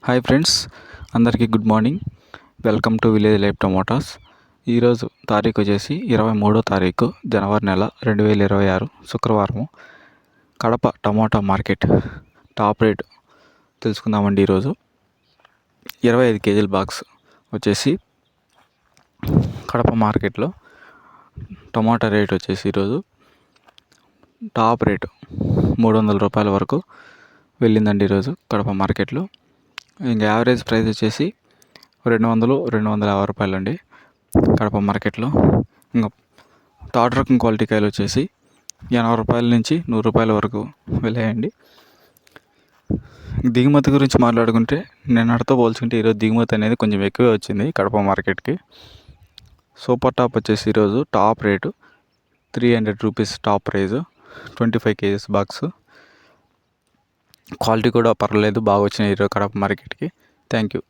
Hi friends, అందరికీ good morning. Welcome to village life tomatoes. ఈరోజు తారీఖు వచ్చేసి 23వ తారీఖు జనవరి నెల 2026 శుక్రవారం. Kadapa tomato market top rate తెలుసుకుందామండి. ఈరోజు 25 కేజీల బాక్స్ వచ్చేసి కడప మార్కెట్లో టమోటా రేట్ వచ్చేసి ఈరోజు టాప్ రేటు 300 రూపాయల వరకు వెళ్ళిందండి ఈరోజు కడప మార్కెట్లో. ఇంకా యావరేజ్ ప్రైస్ వచ్చేసి 250 రూపాయలు అండి కడప మార్కెట్లో. ఇంకా థర్డ్ రకం క్వాలిటీ కాయలు వచ్చేసి 80 రూపాయల నుంచి 100 రూపాయల వరకు వెళ్ళాయండి. దిగుమతి గురించి మాట్లాడుకుంటే నిన్నటితో పోల్చుకుంటే ఈరోజు దిగుమతి అనేది కొంచెం ఎక్కువే వచ్చింది కడప మార్కెట్కి. సూపర్ టాప్ వచ్చేసి ఈరోజు top rate 300 rupees top prize, 25 kgs box. Quality కూడా పర్లేదు, బాగా వచ్చినాయి ఈరోజు కడప మార్కెట్కి. Thank you.